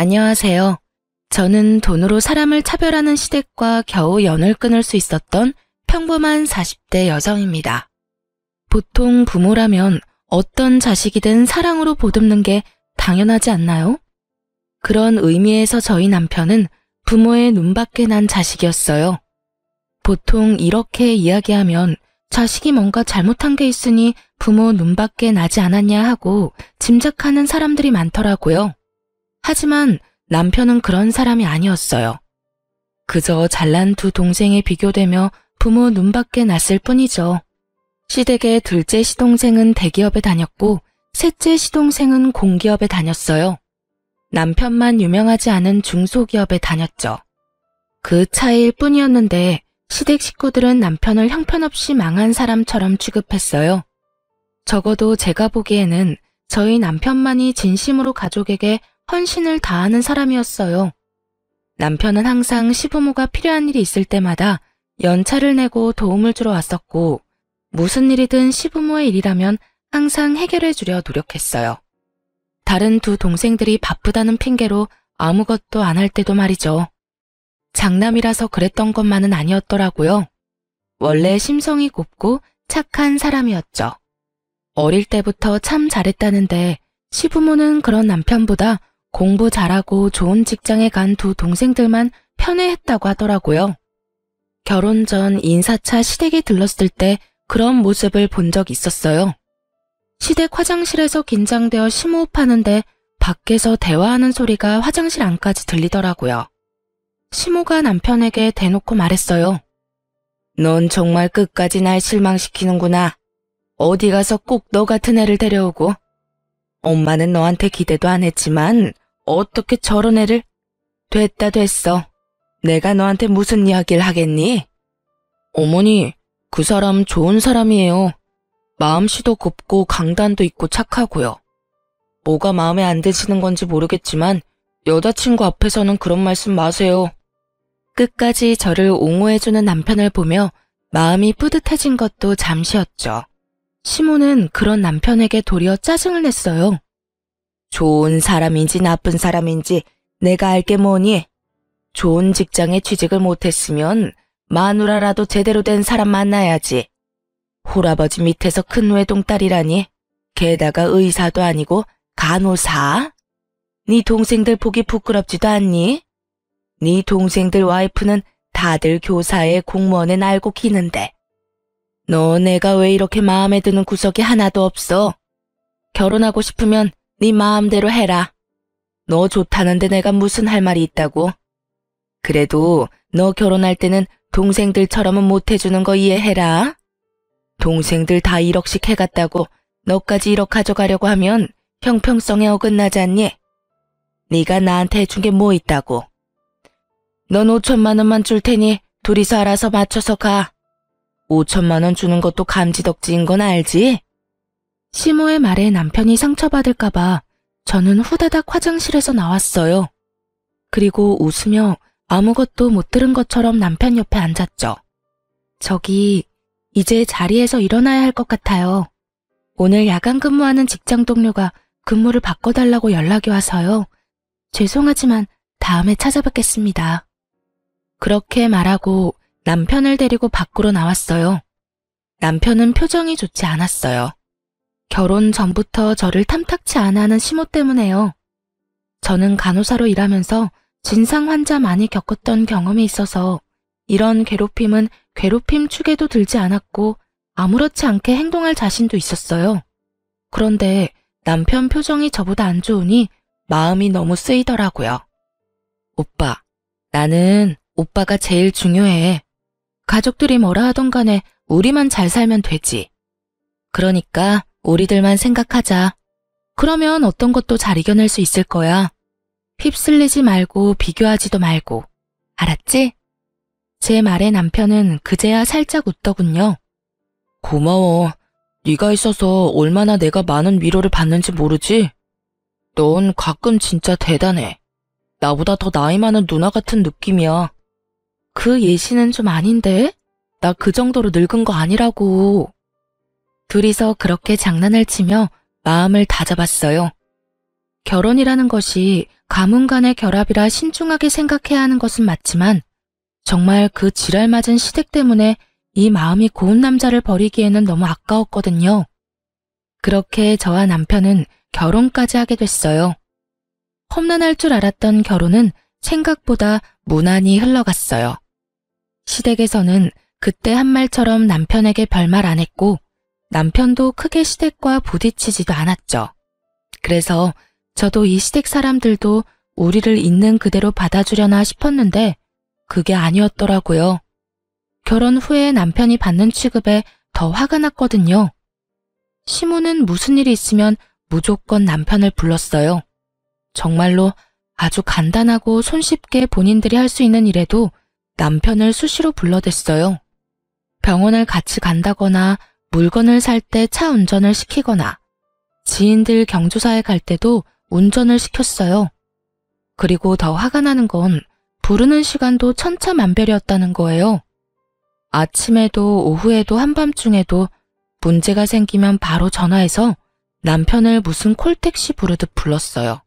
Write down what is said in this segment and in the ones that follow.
안녕하세요. 저는 돈으로 사람을 차별하는 시댁과 겨우 연을 끊을 수 있었던 평범한 40대 여성입니다. 보통 부모라면 어떤 자식이든 사랑으로 보듬는 게 당연하지 않나요? 그런 의미에서 저희 남편은 부모의 눈밖에 난 자식이었어요. 보통 이렇게 이야기하면 자식이 뭔가 잘못한 게 있으니 부모 눈밖에 나지 않았냐 하고 짐작하는 사람들이 많더라고요. 하지만 남편은 그런 사람이 아니었어요. 그저 잘난 두 동생에 비교되며 부모 눈밖에 났을 뿐이죠. 시댁의 둘째 시동생은 대기업에 다녔고 셋째 시동생은 공기업에 다녔어요. 남편만 유명하지 않은 중소기업에 다녔죠. 그 차이일 뿐이었는데 시댁 식구들은 남편을 형편없이 망한 사람처럼 취급했어요. 적어도 제가 보기에는 저희 남편만이 진심으로 가족에게 헌신을 다하는 사람이었어요. 남편은 항상 시부모가 필요한 일이 있을 때마다 연차를 내고 도움을 주러 왔었고 무슨 일이든 시부모의 일이라면 항상 해결해 주려 노력했어요. 다른 두 동생들이 바쁘다는 핑계로 아무것도 안 할 때도 말이죠. 장남이라서 그랬던 것만은 아니었더라고요. 원래 심성이 곱고 착한 사람이었죠. 어릴 때부터 참 잘했다는데 시부모는 그런 남편보다 공부 잘하고 좋은 직장에 간 두 동생들만 편애했다고 하더라고요. 결혼 전 인사차 시댁에 들렀을 때 그런 모습을 본 적 있었어요. 시댁 화장실에서 긴장되어 심호흡하는데 밖에서 대화하는 소리가 화장실 안까지 들리더라고요. 시모가 남편에게 대놓고 말했어요. 넌 정말 끝까지 날 실망시키는구나. 어디 가서 꼭 너 같은 애를 데려오고. 엄마는 너한테 기대도 안 했지만 어떻게 저런 애를. 됐어. 내가 너한테 무슨 이야기를 하겠니? 어머니, 그 사람 좋은 사람이에요. 마음씨도 곱고 강단도 있고 착하고요. 뭐가 마음에 안 드시는 건지 모르겠지만 여자친구 앞에서는 그런 말씀 마세요. 끝까지 저를 옹호해주는 남편을 보며 마음이 뿌듯해진 것도 잠시였죠. 시모는 그런 남편에게 도리어 짜증을 냈어요. 좋은 사람인지 나쁜 사람인지 내가 알게 뭐니? 좋은 직장에 취직을 못했으면 마누라라도 제대로 된 사람 만나야지. 홀아버지 밑에서 큰 외동딸이라니. 게다가 의사도 아니고 간호사? 네 동생들 보기 부끄럽지도 않니? 네 동생들 와이프는 다들 교사에 공무원에 날고 기는데 너 내가 왜 이렇게 마음에 드는 구석이 하나도 없어? 결혼하고 싶으면 네 마음대로 해라. 너 좋다는데 내가 무슨 할 말이 있다고? 그래도 너 결혼할 때는 동생들처럼은 못해주는 거 이해해라. 동생들 다 1억씩 해갔다고 너까지 1억 가져가려고 하면 형평성에 어긋나지 않니? 네가 나한테 해준 게 뭐 있다고? 넌 5천만 원만 줄 테니 둘이서 알아서 맞춰서 가. 5천만 원 주는 것도 감지덕지인 건 알지? 시모의 말에 남편이 상처받을까 봐 저는 후다닥 화장실에서 나왔어요. 그리고 웃으며 아무것도 못 들은 것처럼 남편 옆에 앉았죠. 저기 이제 자리에서 일어나야 할 것 같아요. 오늘 야간 근무하는 직장 동료가 근무를 바꿔달라고 연락이 와서요. 죄송하지만 다음에 찾아뵙겠습니다. 그렇게 말하고 남편을 데리고 밖으로 나왔어요. 남편은 표정이 좋지 않았어요. 결혼 전부터 저를 탐탁치 않아 하는 시모 때문에요. 저는 간호사로 일하면서 진상 환자 많이 겪었던 경험이 있어서 이런 괴롭힘은 괴롭힘 축에도 들지 않았고 아무렇지 않게 행동할 자신도 있었어요. 그런데 남편 표정이 저보다 안 좋으니 마음이 너무 쓰이더라고요. 오빠, 나는 오빠가 제일 중요해. 가족들이 뭐라 하던 간에 우리만 잘 살면 되지. 그러니까 우리들만 생각하자. 그러면 어떤 것도 잘 이겨낼 수 있을 거야. 휩쓸리지 말고 비교하지도 말고. 알았지? 제 말에 남편은 그제야 살짝 웃더군요. 고마워. 네가 있어서 얼마나 내가 많은 위로를 받는지 모르지? 넌 가끔 진짜 대단해. 나보다 더 나이 많은 누나 같은 느낌이야. 그 예시는 좀 아닌데? 나 그 정도로 늙은 거 아니라고. 둘이서 그렇게 장난을 치며 마음을 다잡았어요. 결혼이라는 것이 가문 간의 결합이라 신중하게 생각해야 하는 것은 맞지만 정말 그 지랄 맞은 시댁 때문에 이 마음이 고운 남자를 버리기에는 너무 아까웠거든요. 그렇게 저와 남편은 결혼까지 하게 됐어요. 험난할 줄 알았던 결혼은 생각보다 무난히 흘러갔어요. 시댁에서는 그때 한 말처럼 남편에게 별말 안 했고 남편도 크게 시댁과 부딪히지도 않았죠. 그래서 저도 이 시댁 사람들도 우리를 있는 그대로 받아주려나 싶었는데 그게 아니었더라고요. 결혼 후에 남편이 받는 취급에 더 화가 났거든요. 시무는 무슨 일이 있으면 무조건 남편을 불렀어요. 정말로 아주 간단하고 손쉽게 본인들이 할 수 있는 일에도 남편을 수시로 불러댔어요. 병원을 같이 간다거나 물건을 살 때 차 운전을 시키거나 지인들 경조사에 갈 때도 운전을 시켰어요. 그리고 더 화가 나는 건 부르는 시간도 천차만별이었다는 거예요. 아침에도 오후에도 한밤중에도 문제가 생기면 바로 전화해서 남편을 무슨 콜택시 부르듯 불렀어요.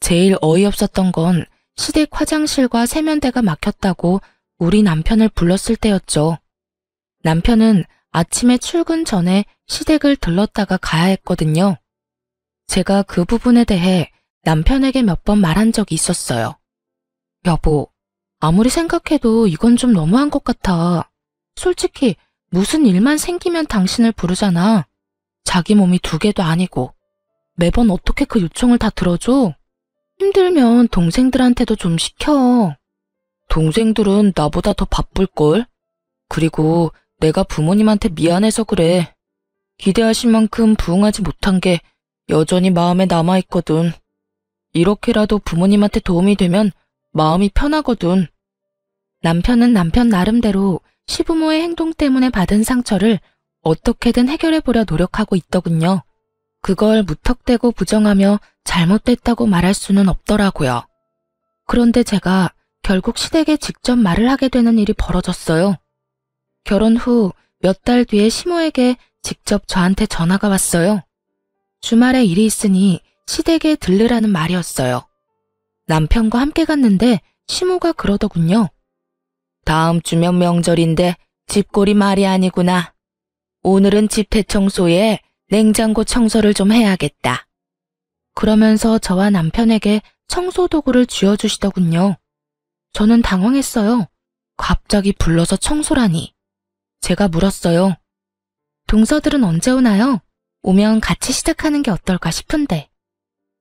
제일 어이없었던 건 시댁 화장실과 세면대가 막혔다고 우리 남편을 불렀을 때였죠. 남편은 아침에 출근 전에 시댁을 들렀다가 가야 했거든요. 제가 그 부분에 대해 남편에게 몇 번 말한 적이 있었어요. 여보, 아무리 생각해도 이건 좀 너무한 것 같아. 솔직히 무슨 일만 생기면 당신을 부르잖아. 자기 몸이 2개도 아니고. 매번 어떻게 그 요청을 다 들어줘? 힘들면 동생들한테도 좀 시켜. 동생들은 나보다 더 바쁠걸? 그리고 내가 부모님한테 미안해서 그래. 기대하신 만큼 부응하지 못한 게 여전히 마음에 남아있거든. 이렇게라도 부모님한테 도움이 되면 마음이 편하거든. 남편은 남편 나름대로 시부모의 행동 때문에 받은 상처를 어떻게든 해결해보려 노력하고 있더군요. 그걸 무턱대고 부정하며 잘못됐다고 말할 수는 없더라고요. 그런데 제가 결국 시댁에 직접 말을 하게 되는 일이 벌어졌어요. 결혼 후 몇 달 뒤에 시모에게 직접 저한테 전화가 왔어요. 주말에 일이 있으니 시댁에 들르라는 말이었어요. 남편과 함께 갔는데 시모가 그러더군요. 다음 주면 명절인데 집골이 말이 아니구나. 오늘은 집 대청소에 냉장고 청소를 좀 해야겠다. 그러면서 저와 남편에게 청소 도구를 쥐어주시더군요. 저는 당황했어요. 갑자기 불러서 청소라니. 제가 물었어요. 동서들은 언제 오나요? 오면 같이 시작하는 게 어떨까 싶은데.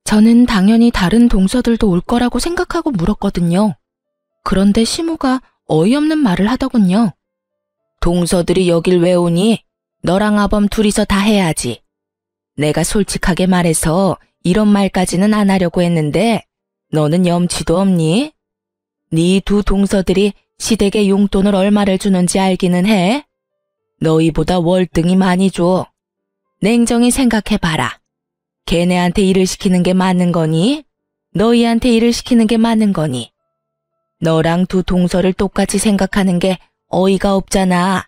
저는 당연히 다른 동서들도 올 거라고 생각하고 물었거든요. 그런데 시모가 어이없는 말을 하더군요. 동서들이 여길 왜 오니? 너랑 아범 둘이서 다 해야지. 내가 솔직하게 말해서 이런 말까지는 안 하려고 했는데 너는 염치도 없니? 네 2 동서들이 시댁에 용돈을 얼마를 주는지 알기는 해? 너희보다 월등히 많이 줘. 냉정히 생각해봐라. 걔네한테 일을 시키는 게 맞는 거니? 너희한테 일을 시키는 게 맞는 거니? 너랑 2 동서를 똑같이 생각하는 게 어이가 없잖아.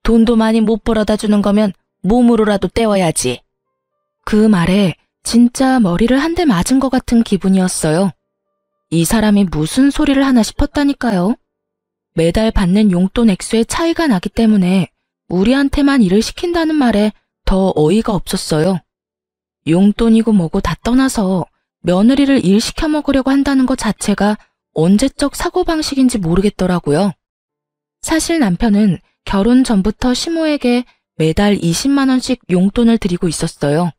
돈도 많이 못 벌어다 주는 거면 몸으로라도 때워야지. 그 말에 진짜 머리를 한 대 맞은 것 같은 기분이었어요. 이 사람이 무슨 소리를 하나 싶었다니까요. 매달 받는 용돈 액수의 차이가 나기 때문에 우리한테만 일을 시킨다는 말에 더 어이가 없었어요. 용돈이고 뭐고 다 떠나서 며느리를 일 시켜 먹으려고 한다는 것 자체가 언제적 사고방식인지 모르겠더라고요. 사실 남편은 결혼 전부터 시모에게 매달 20만 원씩 용돈을 드리고 있었어요.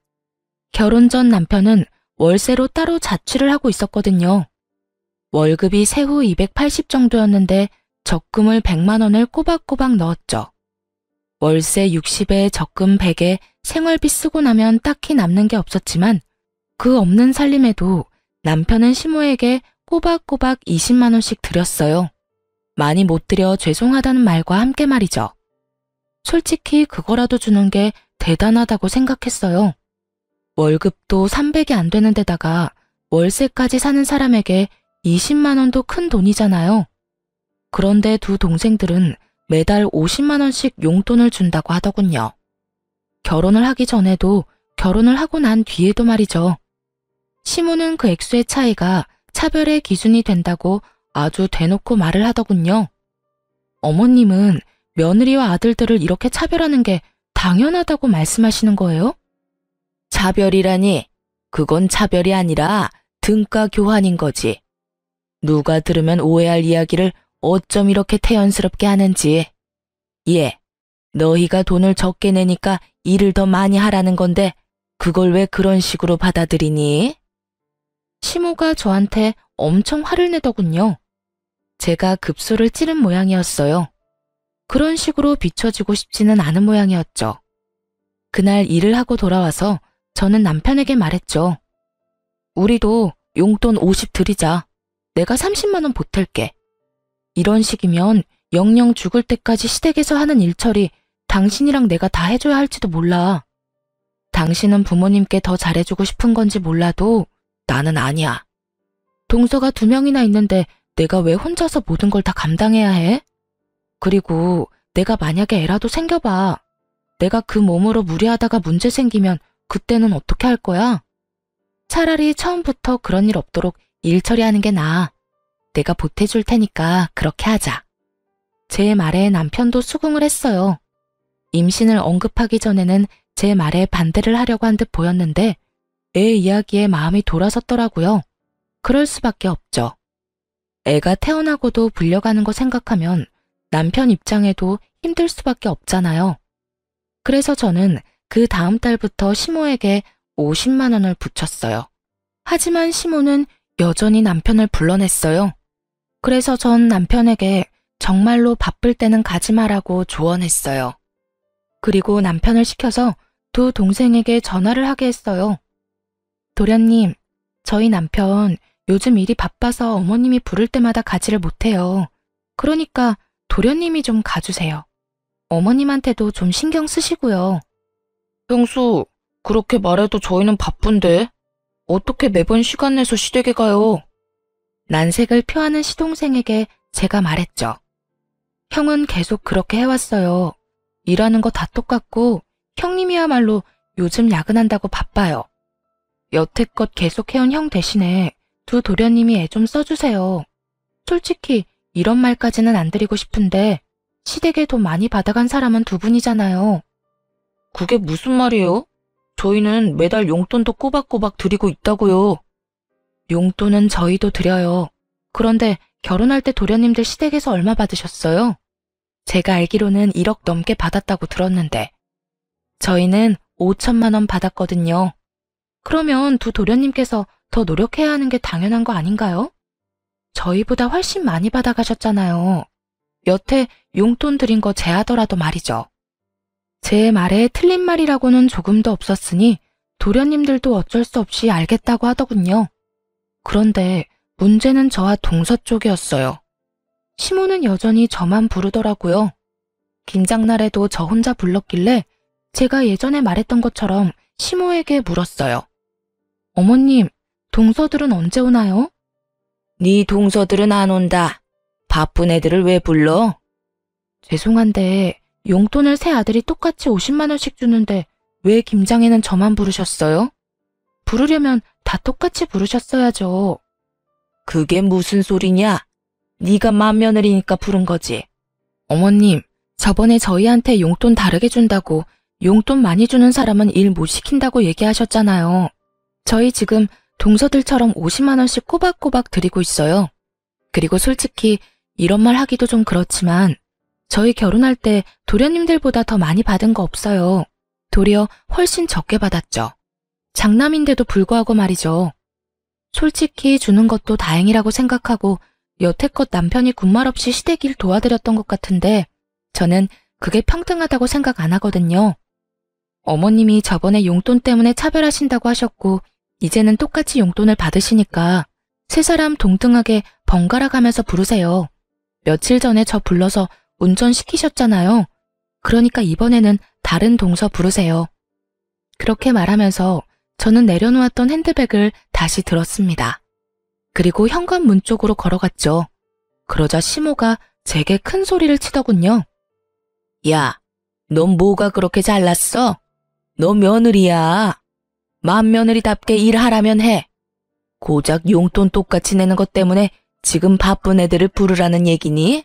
결혼 전 남편은 월세로 따로 자취를 하고 있었거든요. 월급이 세후 280 정도였는데 적금을 100만 원을 꼬박꼬박 넣었죠. 월세 60에 적금 100에 생활비 쓰고 나면 딱히 남는 게 없었지만 그 없는 살림에도 남편은 시모에게 꼬박꼬박 20만 원씩 드렸어요. 많이 못 드려 죄송하다는 말과 함께 말이죠. 솔직히 그거라도 주는 게 대단하다고 생각했어요. 월급도 300이 안 되는 데다가 월세까지 사는 사람에게 20만 원도 큰 돈이잖아요. 그런데 2 동생들은 매달 50만 원씩 용돈을 준다고 하더군요. 결혼을 하기 전에도 결혼을 하고 난 뒤에도 말이죠. 시모는 그 액수의 차이가 차별의 기준이 된다고 아주 대놓고 말을 하더군요. 어머님은 며느리와 아들들을 이렇게 차별하는 게 당연하다고 말씀하시는 거예요? 차별이라니, 그건 차별이 아니라 등가 교환인 거지. 누가 들으면 오해할 이야기를 어쩜 이렇게 태연스럽게 하는지. 예, 너희가 돈을 적게 내니까 일을 더 많이 하라는 건데 그걸 왜 그런 식으로 받아들이니? 시모가 저한테 엄청 화를 내더군요. 제가 급소를 찌른 모양이었어요. 그런 식으로 비춰지고 싶지는 않은 모양이었죠. 그날 일을 하고 돌아와서 저는 남편에게 말했죠. 우리도 용돈 50 드리자. 내가 30만 원 보탤게. 이런 식이면 영영 죽을 때까지 시댁에서 하는 일처리 당신이랑 내가 다 해줘야 할지도 몰라. 당신은 부모님께 더 잘해주고 싶은 건지 몰라도 나는 아니야. 동서가 2명이나 있는데 내가 왜 혼자서 모든 걸 다 감당해야 해? 그리고 내가 만약에 애라도 생겨봐. 내가 그 몸으로 무리하다가 문제 생기면 그때는 어떻게 할 거야? 차라리 처음부터 그런 일 없도록 일 처리하는 게 나아. 내가 보태줄 테니까 그렇게 하자. 제 말에 남편도 수긍을 했어요. 임신을 언급하기 전에는 제 말에 반대를 하려고 한 듯 보였는데 애 이야기에 마음이 돌아섰더라고요. 그럴 수밖에 없죠. 애가 태어나고도 불려가는 거 생각하면 남편 입장에도 힘들 수밖에 없잖아요. 그래서 저는 그 다음 달부터 시모에게 50만 원을 붙였어요. 하지만 시모는 여전히 남편을 불러냈어요. 그래서 전 남편에게 정말로 바쁠 때는 가지 마라고 조언했어요. 그리고 남편을 시켜서 2 동생에게 전화를 하게 했어요. 도련님, 저희 남편 요즘 일이 바빠서 어머님이 부를 때마다 가지를 못해요. 그러니까 도련님이 좀 가주세요. 어머님한테도 좀 신경 쓰시고요. 형수, 그렇게 말해도 저희는 바쁜데 어떻게 매번 시간 내서 시댁에 가요? 난색을 표하는 시동생에게 제가 말했죠. 형은 계속 그렇게 해왔어요. 일하는 거 다 똑같고 형님이야말로 요즘 야근한다고 바빠요. 여태껏 계속 해온 형 대신에 2 도련님이 애 좀 써주세요. 솔직히 이런 말까지는 안 드리고 싶은데 시댁에 돈 많이 받아간 사람은 2분이잖아요. 그게 무슨 말이에요? 저희는 매달 용돈도 꼬박꼬박 드리고 있다고요. 용돈은 저희도 드려요. 그런데 결혼할 때 도련님들 시댁에서 얼마 받으셨어요? 제가 알기로는 1억 넘게 받았다고 들었는데 저희는 5천만 원 받았거든요. 그러면 2 도련님께서 더 노력해야 하는 게 당연한 거 아닌가요? 저희보다 훨씬 많이 받아가셨잖아요. 여태 용돈 드린 거 제하더라도 말이죠. 제 말에 틀린 말이라고는 조금도 없었으니 도련님들도 어쩔 수 없이 알겠다고 하더군요. 그런데 문제는 저와 동서 쪽이었어요. 시모는 여전히 저만 부르더라고요. 김장날에도 저 혼자 불렀길래 제가 예전에 말했던 것처럼 시모에게 물었어요. 어머님, 동서들은 언제 오나요? 네 동서들은 안 온다. 바쁜 애들을 왜 불러? 죄송한데 용돈을 세 아들이 똑같이 50만 원씩 주는데 왜 김장에는 저만 부르셨어요? 부르려면 다 똑같이 부르셨어야죠. 그게 무슨 소리냐? 네가 맏며느리니까 부른 거지. 어머님, 저번에 저희한테 용돈 다르게 준다고 용돈 많이 주는 사람은 일 못 시킨다고 얘기하셨잖아요. 저희 지금 동서들처럼 50만 원씩 꼬박꼬박 드리고 있어요. 그리고 솔직히 이런 말 하기도 좀 그렇지만 저희 결혼할 때 도련님들보다 더 많이 받은 거 없어요. 도리어 훨씬 적게 받았죠. 장남인데도 불구하고 말이죠. 솔직히 주는 것도 다행이라고 생각하고 여태껏 남편이 군말 없이 시댁 일 도와드렸던 것 같은데 저는 그게 평등하다고 생각 안 하거든요. 어머님이 저번에 용돈 때문에 차별하신다고 하셨고 이제는 똑같이 용돈을 받으시니까 세 사람 동등하게 번갈아 가면서 부르세요. 며칠 전에 저 불러서 운전시키셨잖아요. 그러니까 이번에는 다른 동서 부르세요. 그렇게 말하면서 저는 내려놓았던 핸드백을 다시 들었습니다. 그리고 현관문 쪽으로 걸어갔죠. 그러자 시모가 제게 큰 소리를 치더군요. 야, 넌 뭐가 그렇게 잘났어? 너 며느리야. 맏며느리답게 일하라면 해. 고작 용돈 똑같이 내는 것 때문에 지금 바쁜 애들을 부르라는 얘기니?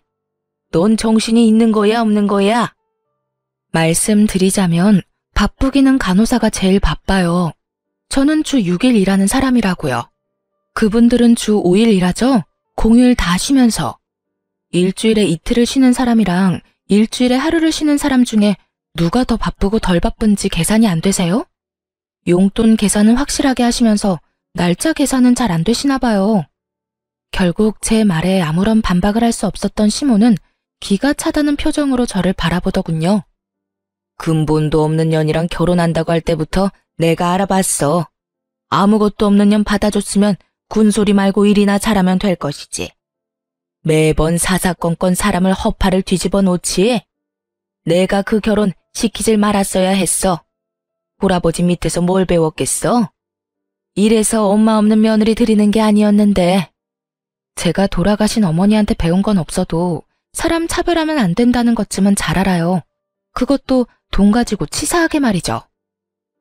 넌 정신이 있는 거야, 없는 거야? 말씀드리자면 바쁘기는 간호사가 제일 바빠요. 저는 주 6일 일하는 사람이라고요. 그분들은 주 5일 일하죠? 공휴일 다 쉬면서. 일주일에 이틀을 쉬는 사람이랑 일주일에 하루를 쉬는 사람 중에 누가 더 바쁘고 덜 바쁜지 계산이 안 되세요? 용돈 계산은 확실하게 하시면서 날짜 계산은 잘 안 되시나 봐요. 결국 제 말에 아무런 반박을 할 수 없었던 시모는 기가 차다는 표정으로 저를 바라보더군요. 근본도 없는 년이랑 결혼한다고 할 때부터 내가 알아봤어. 아무것도 없는 년 받아줬으면 군소리 말고 일이나 잘하면 될 것이지. 매번 사사건건 사람을 허파를 뒤집어 놓지. 내가 그 결혼 시키질 말았어야 했어. 할아버지 밑에서 뭘 배웠겠어? 이래서 엄마 없는 며느리 들이는 게 아니었는데. 제가 돌아가신 어머니한테 배운 건 없어도 사람 차별하면 안 된다는 것쯤은 잘 알아요. 그것도 돈 가지고 치사하게 말이죠.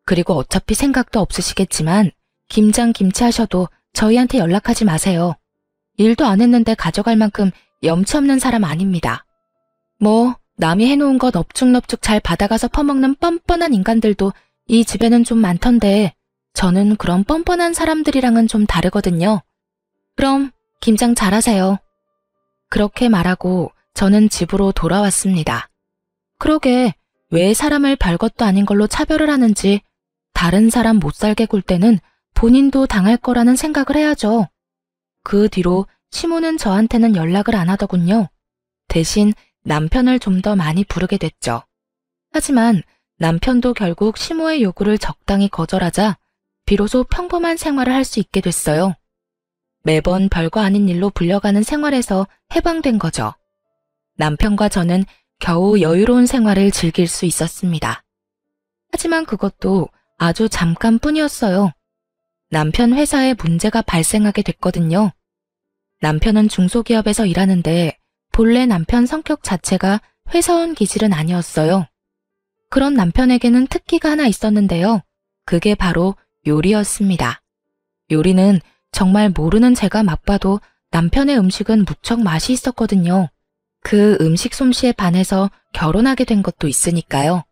그리고 어차피 생각도 없으시겠지만 김장 김치 하셔도 저희한테 연락하지 마세요. 일도 안 했는데 가져갈 만큼 염치 없는 사람 아닙니다. 뭐 남이 해놓은 것 넙죽넙죽 잘 받아가서 퍼먹는 뻔뻔한 인간들도 이 집에는 좀 많던데 저는 그런 뻔뻔한 사람들이랑은 좀 다르거든요. 그럼 김장 잘하세요. 그렇게 말하고 저는 집으로 돌아왔습니다. 그러게 왜 사람을 별것도 아닌 걸로 차별을 하는지 다른 사람 못 살게 굴 때는 본인도 당할 거라는 생각을 해야죠. 그 뒤로 시모는 저한테는 연락을 안 하더군요. 대신 남편을 좀 더 많이 부르게 됐죠. 하지만 남편도 결국 시모의 요구를 적당히 거절하자 비로소 평범한 생활을 할 수 있게 됐어요. 매번 별거 아닌 일로 불려가는 생활에서 해방된 거죠. 남편과 저는 겨우 여유로운 생활을 즐길 수 있었습니다. 하지만 그것도 아주 잠깐뿐이었어요. 남편 회사에 문제가 발생하게 됐거든요. 남편은 중소기업에서 일하는데 본래 남편 성격 자체가 회사원 기질은 아니었어요. 그런 남편에게는 특기가 하나 있었는데요. 그게 바로 요리였습니다. 요리는 정말 모르는 제가 맛봐도 남편의 음식은 무척 맛이 있었거든요. 그 음식 솜씨에 반해서 결혼하게 된 것도 있으니까요.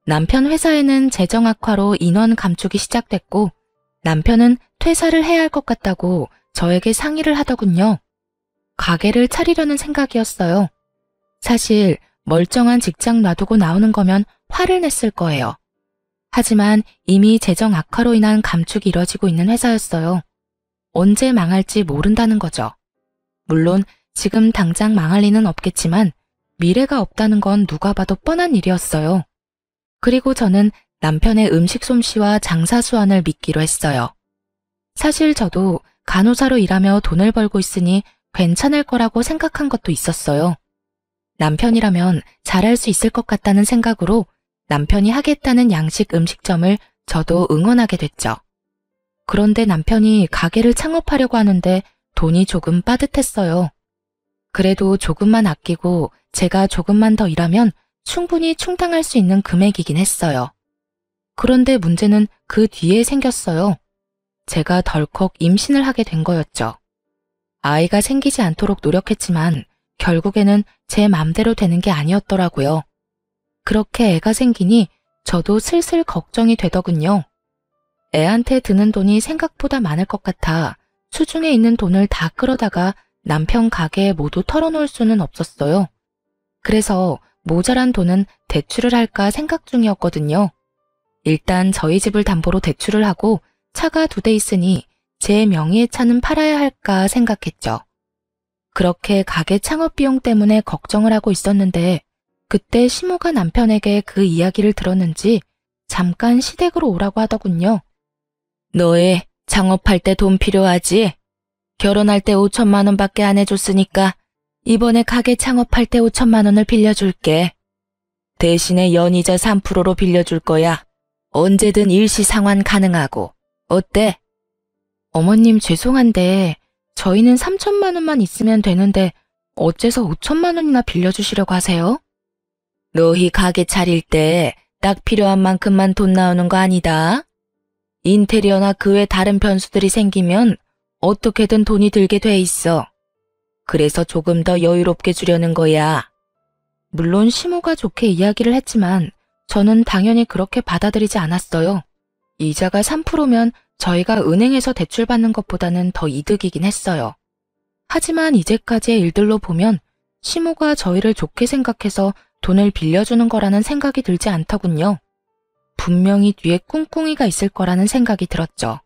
남편 회사에는 재정 악화로 인원 감축이 시작됐고 남편은 퇴사를 해야 할 것 같다고 저에게 상의를 하더군요. 가게를 차리려는 생각이었어요. 사실 멀쩡한 직장 놔두고 나오는 거면 화를 냈을 거예요. 하지만 이미 재정 악화로 인한 감축이 이뤄지고 있는 회사였어요. 언제 망할지 모른다는 거죠. 물론 지금 당장 망할 리는 없겠지만 미래가 없다는 건 누가 봐도 뻔한 일이었어요. 그리고 저는 남편의 음식 솜씨와 장사 수완을 믿기로 했어요. 사실 저도 간호사로 일하며 돈을 벌고 있으니 괜찮을 거라고 생각한 것도 있었어요. 남편이라면 잘할 수 있을 것 같다는 생각으로 남편이 하겠다는 양식 음식점을 저도 응원하게 됐죠. 그런데 남편이 가게를 창업하려고 하는데 돈이 조금 빠듯했어요. 그래도 조금만 아끼고 제가 조금만 더 일하면 충분히 충당할 수 있는 금액이긴 했어요. 그런데 문제는 그 뒤에 생겼어요. 제가 덜컥 임신을 하게 된 거였죠. 아이가 생기지 않도록 노력했지만 결국에는 제 맘대로 되는 게 아니었더라고요. 그렇게 애가 생기니 저도 슬슬 걱정이 되더군요. 애한테 드는 돈이 생각보다 많을 것 같아 수중에 있는 돈을 다 끌어다가 남편 가게에 모두 털어놓을 수는 없었어요. 그래서 모자란 돈은 대출을 할까 생각 중이었거든요. 일단 저희 집을 담보로 대출을 하고 차가 2대 있으니 제 명의의 차는 팔아야 할까 생각했죠. 그렇게 가게 창업 비용 때문에 걱정을 하고 있었는데 그때 시모가 남편에게 그 이야기를 들었는지 잠깐 시댁으로 오라고 하더군요. 너애 창업할 때 돈 필요하지? 결혼할 때 5천만 원밖에 안 해줬으니까 이번에 가게 창업할 때 5천만 원을 빌려줄게. 대신에 연이자 3%로 빌려줄 거야. 언제든 일시 상환 가능하고. 어때? 어머님 죄송한데 저희는 3천만 원만 있으면 되는데 어째서 5천만 원이나 빌려주시려고 하세요? 너희 가게 차릴 때 딱 필요한 만큼만 돈 나오는 거 아니다. 인테리어나 그 외 다른 변수들이 생기면 어떻게든 돈이 들게 돼 있어. 그래서 조금 더 여유롭게 주려는 거야. 물론 시모가 좋게 이야기를 했지만 저는 당연히 그렇게 받아들이지 않았어요. 이자가 3%면 저희가 은행에서 대출받는 것보다는 더 이득이긴 했어요. 하지만 이제까지의 일들로 보면 시모가 저희를 좋게 생각해서 돈을 빌려주는 거라는 생각이 들지 않더군요. 분명히 뒤에 꿍꿍이가 있을 거라는 생각이 들었죠.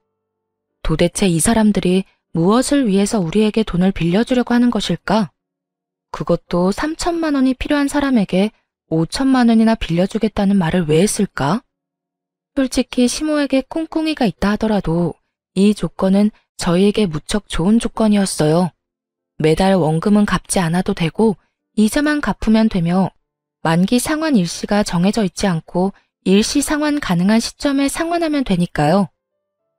도대체 이 사람들이 무엇을 위해서 우리에게 돈을 빌려주려고 하는 것일까? 그것도 3천만 원이 필요한 사람에게 5천만 원이나 빌려주겠다는 말을 왜 했을까? 솔직히 시모에게 꿍꿍이가 있다 하더라도 이 조건은 저희에게 무척 좋은 조건이었어요. 매달 원금은 갚지 않아도 되고 이자만 갚으면 되며 만기 상환 일시가 정해져 있지 않고 일시 상환 가능한 시점에 상환하면 되니까요.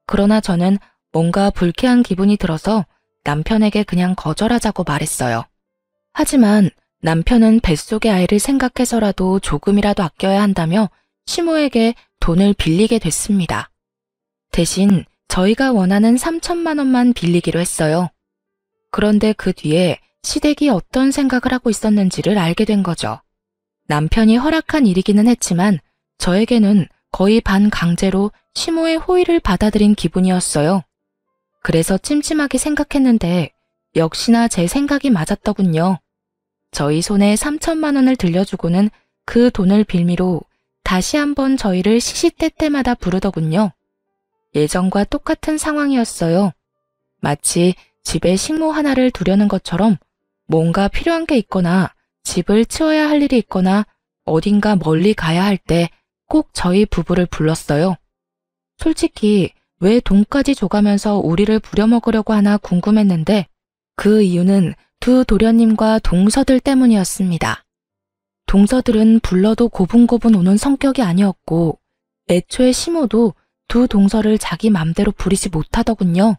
그러나 저는 뭔가 불쾌한 기분이 들어서 남편에게 그냥 거절하자고 말했어요. 하지만 남편은 뱃속의 아이를 생각해서라도 조금이라도 아껴야 한다며 시모에게 돈을 빌리게 됐습니다. 대신 저희가 원하는 3천만 원만 빌리기로 했어요. 그런데 그 뒤에 시댁이 어떤 생각을 하고 있었는지를 알게 된 거죠. 남편이 허락한 일이기는 했지만 저에게는 거의 반강제로 시모의 호의를 받아들인 기분이었어요. 그래서 찜찜하게 생각했는데 역시나 제 생각이 맞았더군요. 저희 손에 3천만 원을 들려주고는 그 돈을 빌미로 다시 한번 저희를 시시때때마다 부르더군요. 예전과 똑같은 상황이었어요. 마치 집에 식모 하나를 두려는 것처럼 뭔가 필요한 게 있거나 집을 치워야 할 일이 있거나 어딘가 멀리 가야 할 때 꼭 저희 부부를 불렀어요. 솔직히 왜 돈까지 줘가면서 우리를 부려먹으려고 하나 궁금했는데 그 이유는 두 도련님과 동서들 때문이었습니다. 동서들은 불러도 고분고분 오는 성격이 아니었고 애초에 시모도 두 동서를 자기 맘대로 부리지 못하더군요.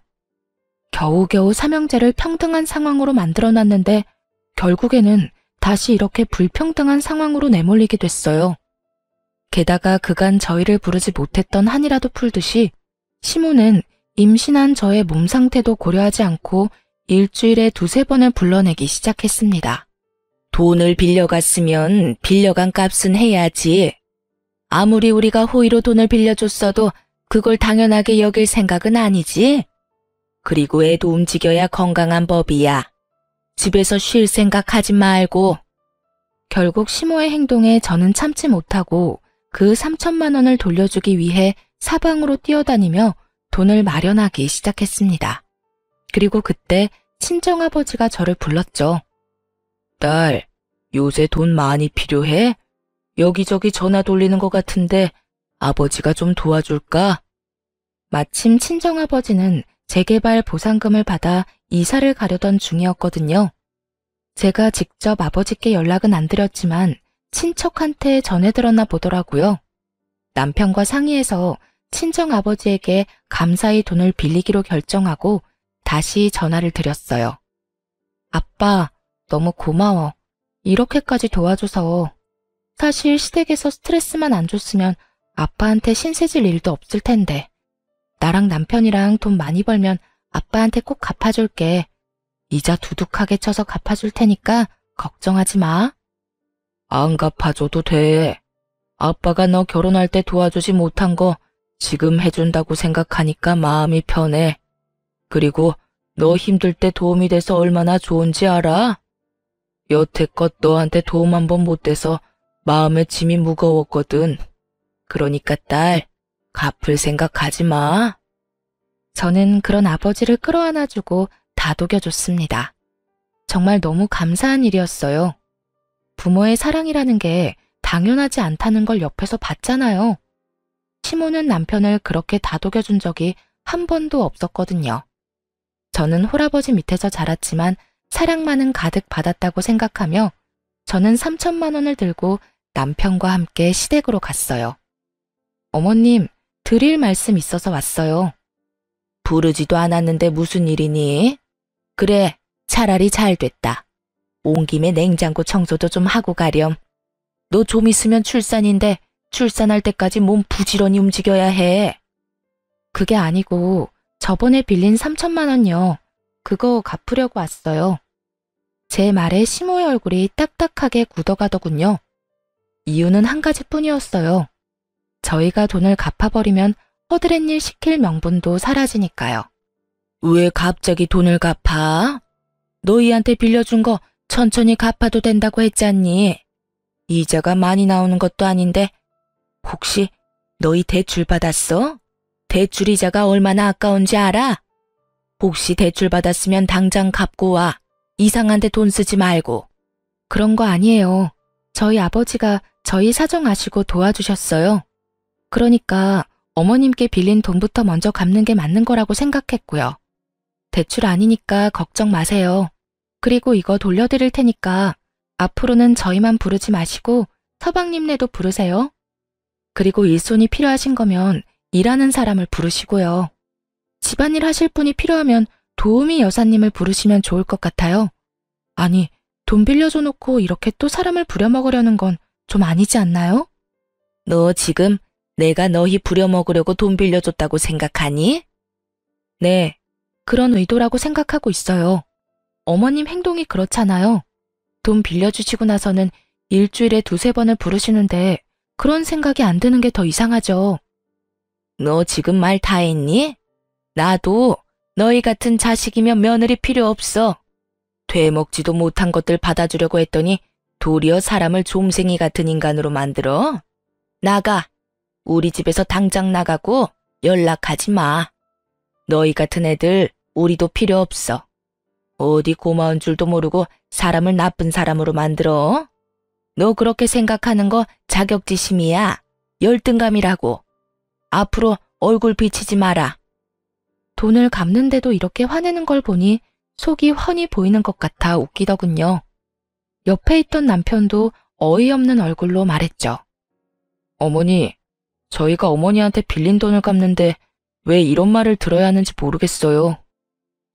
겨우겨우 삼형제를 평등한 상황으로 만들어놨는데 결국에는 다시 이렇게 불평등한 상황으로 내몰리게 됐어요. 게다가 그간 저희를 부르지 못했던 한이라도 풀듯이 시모는 임신한 저의 몸 상태도 고려하지 않고 일주일에 2~3번을 불러내기 시작했습니다. 돈을 빌려갔으면 빌려간 값은 해야지. 아무리 우리가 호의로 돈을 빌려줬어도 그걸 당연하게 여길 생각은 아니지. 그리고 애도 움직여야 건강한 법이야. 집에서 쉴 생각하지 말고. 결국 시모의 행동에 저는 참지 못하고 그 3천만 원을 돌려주기 위해 사방으로 뛰어다니며 돈을 마련하기 시작했습니다. 그리고 그때 친정아버지가 저를 불렀죠. 딸, 요새 돈 많이 필요해? 여기저기 전화 돌리는 것 같은데 아버지가 좀 도와줄까? 마침 친정아버지는 재개발 보상금을 받아 이사를 가려던 중이었거든요. 제가 직접 아버지께 연락은 안 드렸지만 친척한테 전해들었나 보더라고요. 남편과 상의해서 친정아버지에게 감사히 돈을 빌리기로 결정하고 다시 전화를 드렸어요. 아빠, 너무 고마워. 이렇게까지 도와줘서. 사실 시댁에서 스트레스만 안 줬으면 아빠한테 신세질 일도 없을 텐데. 나랑 남편이랑 돈 많이 벌면 아빠한테 꼭 갚아줄게. 이자 두둑하게 쳐서 갚아줄 테니까 걱정하지 마. 안 갚아줘도 돼. 아빠가 너 결혼할 때 도와주지 못한 거 지금 해준다고 생각하니까 마음이 편해. 그리고 너 힘들 때 도움이 돼서 얼마나 좋은지 알아? 여태껏 너한테 도움 한 번 못 돼서 마음에 짐이 무거웠거든. 그러니까 딸, 갚을 생각하지 마. 저는 그런 아버지를 끌어안아주고 다독여줬습니다. 정말 너무 감사한 일이었어요. 부모의 사랑이라는 게 당연하지 않다는 걸 옆에서 봤잖아요. 시모는 남편을 그렇게 다독여준 적이 한 번도 없었거든요. 저는 홀아버지 밑에서 자랐지만 사랑만은 가득 받았다고 생각하며 저는 3천만 원을 들고 남편과 함께 시댁으로 갔어요. 어머님, 드릴 말씀 있어서 왔어요. 부르지도 않았는데 무슨 일이니? 그래, 차라리 잘 됐다. 온 김에 냉장고 청소도 좀 하고 가렴. 너 좀 있으면 출산인데 출산할 때까지 몸 부지런히 움직여야 해. 그게 아니고 저번에 빌린 3천만 원요. 그거 갚으려고 왔어요. 제 말에 시모의 얼굴이 딱딱하게 굳어가더군요. 이유는 한 가지뿐이었어요. 저희가 돈을 갚아버리면 허드렛 일 시킬 명분도 사라지니까요. 왜 갑자기 돈을 갚아? 너희한테 빌려준 거 천천히 갚아도 된다고 했잖니. 이자가 많이 나오는 것도 아닌데 혹시 너희 대출 받았어? 대출 이자가 얼마나 아까운지 알아? 혹시 대출 받았으면 당장 갚고 와. 이상한 데 돈 쓰지 말고. 그런 거 아니에요. 저희 아버지가 저희 사정 아시고 도와주셨어요. 그러니까 어머님께 빌린 돈부터 먼저 갚는 게 맞는 거라고 생각했고요. 대출 아니니까 걱정 마세요. 그리고 이거 돌려드릴 테니까 앞으로는 저희만 부르지 마시고 서방님네도 부르세요. 그리고 일손이 필요하신 거면 일하는 사람을 부르시고요. 집안일 하실 분이 필요하면 도우미 여사님을 부르시면 좋을 것 같아요. 아니, 돈 빌려줘 놓고 이렇게 또 사람을 부려먹으려는 건 좀 아니지 않나요? 너 지금 내가 너희 부려먹으려고 돈 빌려줬다고 생각하니? 네, 그런 의도라고 생각하고 있어요. 어머님 행동이 그렇잖아요. 돈 빌려주시고 나서는 일주일에 두세 번을 부르시는데 그런 생각이 안 드는 게 더 이상하죠. 너 지금 말 다 했니? 나도 너희 같은 자식이면 며느리 필요 없어. 되먹지도 못한 것들 받아주려고 했더니 도리어 사람을 좀생이 같은 인간으로 만들어? 나가. 우리 집에서 당장 나가고 연락하지 마. 너희 같은 애들 우리도 필요 없어. 어디 고마운 줄도 모르고 사람을 나쁜 사람으로 만들어? 너 그렇게 생각하는 거 자격지심이야. 열등감이라고. 앞으로 얼굴 비치지 마라. 돈을 갚는데도 이렇게 화내는 걸 보니 속이 훤히 보이는 것 같아 웃기더군요. 옆에 있던 남편도 어이없는 얼굴로 말했죠. 어머니, 저희가 어머니한테 빌린 돈을 갚는데 왜 이런 말을 들어야 하는지 모르겠어요.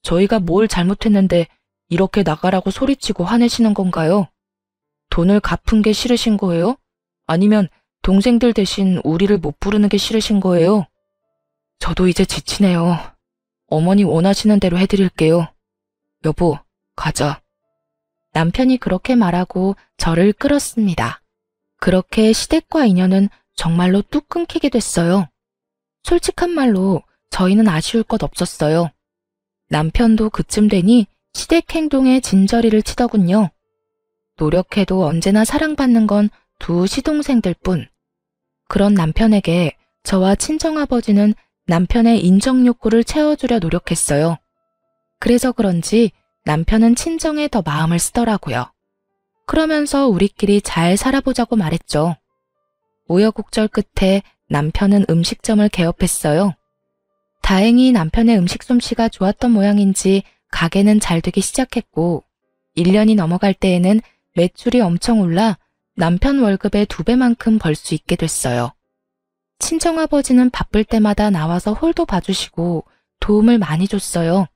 저희가 뭘 잘못했는데 이렇게 나가라고 소리치고 화내시는 건가요? 돈을 갚은 게 싫으신 거예요? 아니면 동생들 대신 우리를 못 부르는 게 싫으신 거예요? 저도 이제 지치네요. 어머니 원하시는 대로 해드릴게요. 여보, 가자. 남편이 그렇게 말하고 저를 끌었습니다. 그렇게 시댁과 인연은 정말로 뚝 끊기게 됐어요. 솔직한 말로 저희는 아쉬울 것 없었어요. 남편도 그쯤 되니 시댁 행동에 진저리를 치더군요. 노력해도 언제나 사랑받는 건 두 시동생들 뿐. 그런 남편에게 저와 친정아버지는 남편의 인정 욕구를 채워주려 노력했어요. 그래서 그런지 남편은 친정에 더 마음을 쓰더라고요. 그러면서 우리끼리 잘 살아보자고 말했죠. 우여곡절 끝에 남편은 음식점을 개업했어요. 다행히 남편의 음식 솜씨가 좋았던 모양인지 가게는 잘 되기 시작했고 1년이 넘어갈 때에는 매출이 엄청 올라 남편 월급의 2배만큼 벌 수 있게 됐어요. 친정아버지는 바쁠 때마다 나와서 홀도 봐주시고 도움을 많이 줬어요.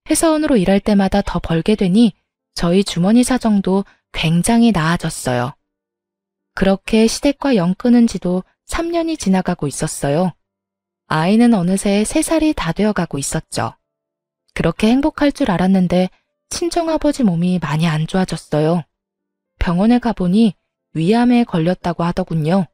회사원으로 일할 때마다 더 벌게 되니 저희 주머니 사정도 굉장히 나아졌어요. 그렇게 시댁과 연 끊은 지도 3년이 지나가고 있었어요. 아이는 어느새 3살이 다 되어가고 있었죠. 그렇게 행복할 줄 알았는데 친정아버지 몸이 많이 안 좋아졌어요. 병원에 가보니 위암에 걸렸다고 하더군요.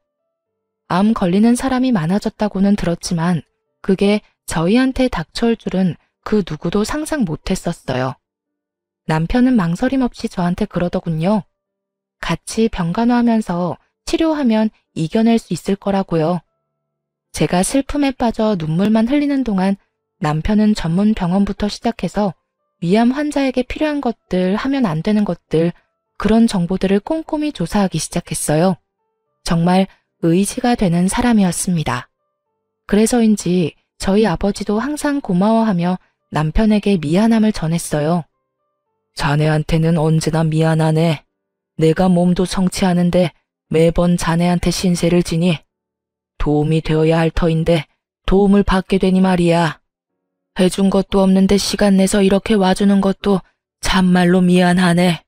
암 걸리는 사람이 많아졌다고는 들었지만 그게 저희한테 닥쳐올 줄은 그 누구도 상상 못했었어요. 남편은 망설임 없이 저한테 그러더군요. 같이 병간호하면서 치료하면 이겨낼 수 있을 거라고요. 제가 슬픔에 빠져 눈물만 흘리는 동안 남편은 전문 병원부터 시작해서 위암 환자에게 필요한 것들, 하면 안 되는 것들, 그런 정보들을 꼼꼼히 조사하기 시작했어요. 정말 의지가 되는 사람이었습니다. 그래서인지 저희 아버지도 항상 고마워하며 남편에게 미안함을 전했어요. 자네한테는 언제나 미안하네. 내가 몸도 성취하는데 매번 자네한테 신세를 지니 도움이 되어야 할 터인데 도움을 받게 되니 말이야. 해준 것도 없는데 시간 내서 이렇게 와주는 것도 참말로 미안하네.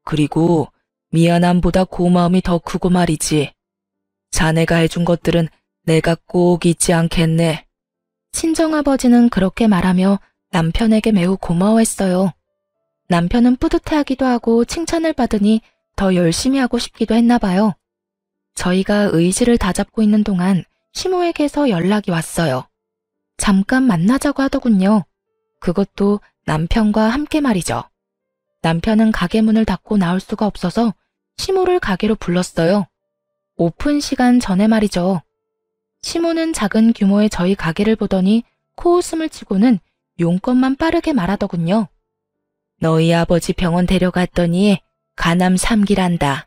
그리고 미안함보다 고마움이 더 크고 말이지. 자네가 해준 것들은 내가 꼭 잊지 않겠네. 친정아버지는 그렇게 말하며 남편에게 매우 고마워했어요. 남편은 뿌듯해하기도 하고 칭찬을 받으니 더 열심히 하고 싶기도 했나 봐요. 저희가 의지를 다잡고 있는 동안 시모에게서 연락이 왔어요. 잠깐 만나자고 하더군요. 그것도 남편과 함께 말이죠. 남편은 가게 문을 닫고 나올 수가 없어서 시모를 가게로 불렀어요. 오픈 시간 전에 말이죠. 시모는 작은 규모의 저희 가게를 보더니 코웃음을 치고는 용건만 빠르게 말하더군요. 너희 아버지 병원 데려갔더니 간암 3기란다.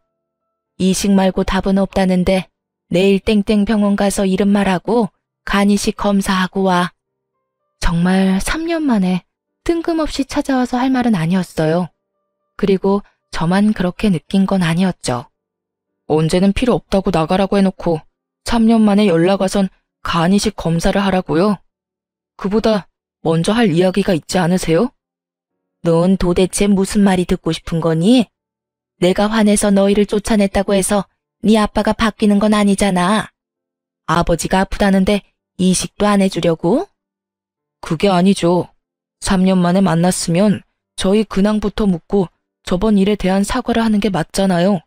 이식 말고 답은 없다는데 내일 땡땡 병원 가서 이름 말하고 간이식 검사하고 와. 정말 3년 만에 뜬금없이 찾아와서 할 말은 아니었어요. 그리고 저만 그렇게 느낀 건 아니었죠. 언제는 필요 없다고 나가라고 해놓고 3년 만에 연락 와선 간이식 검사를 하라고요? 그보다 먼저 할 이야기가 있지 않으세요? 넌 도대체 무슨 말이 듣고 싶은 거니? 내가 화내서 너희를 쫓아냈다고 해서 네 아빠가 바뀌는 건 아니잖아. 아버지가 아프다는데 이식도 안 해주려고? 그게 아니죠. 3년 만에 만났으면 저희 근황부터 묻고 저번 일에 대한 사과를 하는 게 맞잖아요.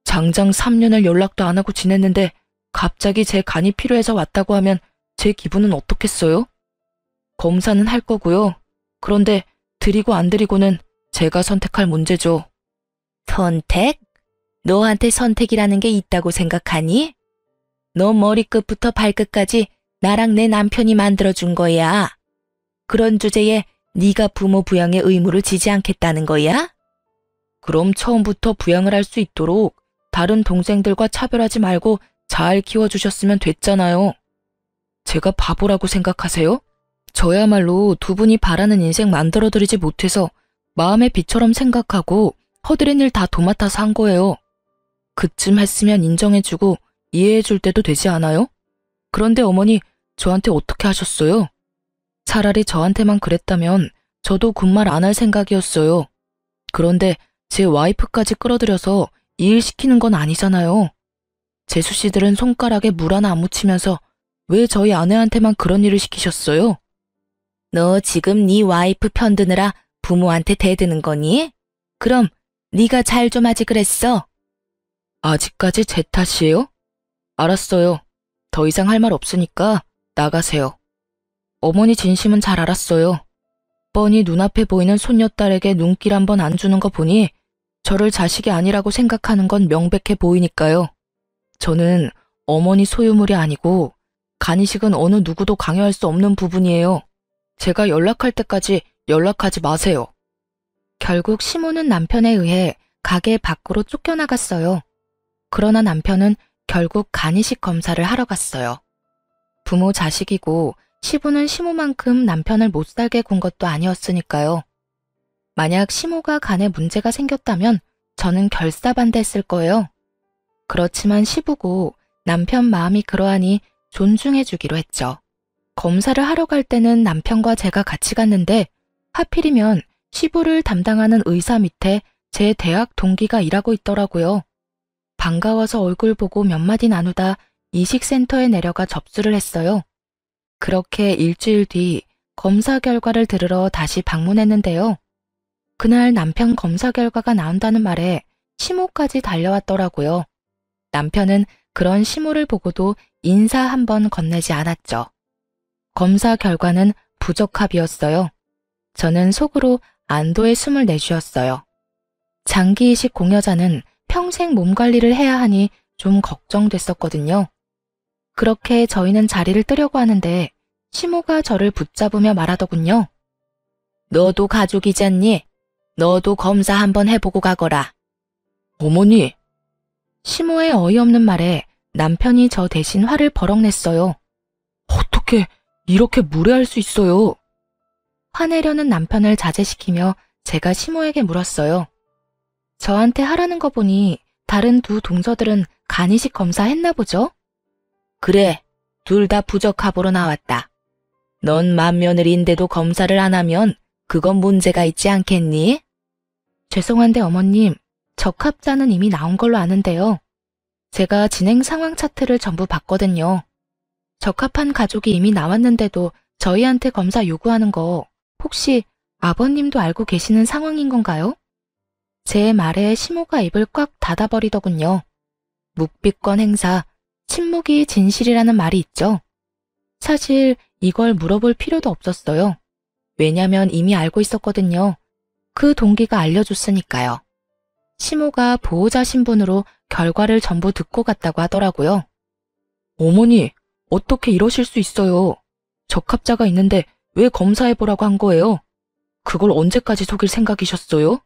장장 3년을 연락도 안 하고 지냈는데 갑자기 제 간이 필요해서 왔다고 하면 제 기분은 어떻겠어요? 검사는 할 거고요. 그런데 드리고 안 드리고는 제가 선택할 문제죠. 선택? 너한테 선택이라는 게 있다고 생각하니? 너 머리끝부터 발끝까지 나랑 내 남편이 만들어준 거야. 그런 주제에 네가 부모 부양의 의무를 지지 않겠다는 거야? 그럼 처음부터 부양을 할 수 있도록 다른 동생들과 차별하지 말고 잘 키워주셨으면 됐잖아요. 제가 바보라고 생각하세요? 저야말로 두 분이 바라는 인생 만들어드리지 못해서 마음의 비처럼 생각하고 허드렛 일 다 도맡아서 한 거예요. 그쯤 했으면 인정해주고 이해해줄 때도 되지 않아요? 그런데 어머니 저한테 어떻게 하셨어요? 차라리 저한테만 그랬다면 저도 군말 안 할 생각이었어요. 그런데 제 와이프까지 끌어들여서 이 일 시키는 건 아니잖아요. 재수 씨들은 손가락에 물 하나 안 묻히면서 왜 저희 아내한테만 그런 일을 시키셨어요? 너 지금 네 와이프 편드느라 부모한테 대드는 거니? 그럼 네가 잘 좀 하지 그랬어? 아직까지 제 탓이에요? 알았어요. 더 이상 할 말 없으니까 나가세요. 어머니 진심은 잘 알았어요. 뻔히 눈앞에 보이는 손녀딸에게 눈길 한번 안 주는 거 보니 저를 자식이 아니라고 생각하는 건 명백해 보이니까요. 저는 어머니 소유물이 아니고 간이식은 어느 누구도 강요할 수 없는 부분이에요. 제가 연락할 때까지 연락하지 마세요. 결국 시모는 남편에 의해 가게 밖으로 쫓겨나갔어요. 그러나 남편은 결국 간이식 검사를 하러 갔어요. 부모 자식이고 시부는 시모만큼 남편을 못 살게 군 것도 아니었으니까요. 만약 시모가 간에 문제가 생겼다면 저는 결사반대했을 거예요. 그렇지만 시부고 남편 마음이 그러하니 존중해주기로 했죠. 검사를 하러 갈 때는 남편과 제가 같이 갔는데 하필이면 시부를 담당하는 의사 밑에 제 대학 동기가 일하고 있더라고요. 반가워서 얼굴 보고 몇 마디 나누다 이식센터에 내려가 접수를 했어요. 그렇게 일주일 뒤 검사 결과를 들으러 다시 방문했는데요. 그날 남편 검사 결과가 나온다는 말에 시모까지 달려왔더라고요. 남편은 그런 시모를 보고도 인사 한 번 건네지 않았죠. 검사 결과는 부적합이었어요. 저는 속으로 안도의 숨을 내쉬었어요. 장기 이식 공여자는 평생 몸 관리를 해야 하니 좀 걱정됐었거든요. 그렇게 저희는 자리를 뜨려고 하는데 시모가 저를 붙잡으며 말하더군요. 너도 가족이잖니? 너도 검사 한번 해보고 가거라. 어머니! 시모의 어이없는 말에 남편이 저 대신 화를 버럭 냈어요. 어떻게 이렇게 무례할 수 있어요? 화내려는 남편을 자제시키며 제가 시모에게 물었어요. 저한테 하라는 거 보니 다른 두 동서들은 간이식 검사 했나 보죠? 그래, 둘 다 부적합으로 나왔다. 넌 맏며느리인데도 검사를 안 하면 그건 문제가 있지 않겠니? 죄송한데 어머님, 적합자는 이미 나온 걸로 아는데요. 제가 진행 상황 차트를 전부 봤거든요. 적합한 가족이 이미 나왔는데도 저희한테 검사 요구하는 거 혹시 아버님도 알고 계시는 상황인 건가요? 제 말에 시모가 입을 꽉 닫아버리더군요. 묵비권 행사, 침묵이 진실이라는 말이 있죠. 사실 이걸 물어볼 필요도 없었어요. 왜냐면 이미 알고 있었거든요. 그 동기가 알려줬으니까요. 시모가 보호자 신분으로 결과를 전부 듣고 갔다고 하더라고요. 어머니, 어떻게 이러실 수 있어요? 적합자가 있는데 왜 검사해보라고 한 거예요? 그걸 언제까지 속일 생각이셨어요?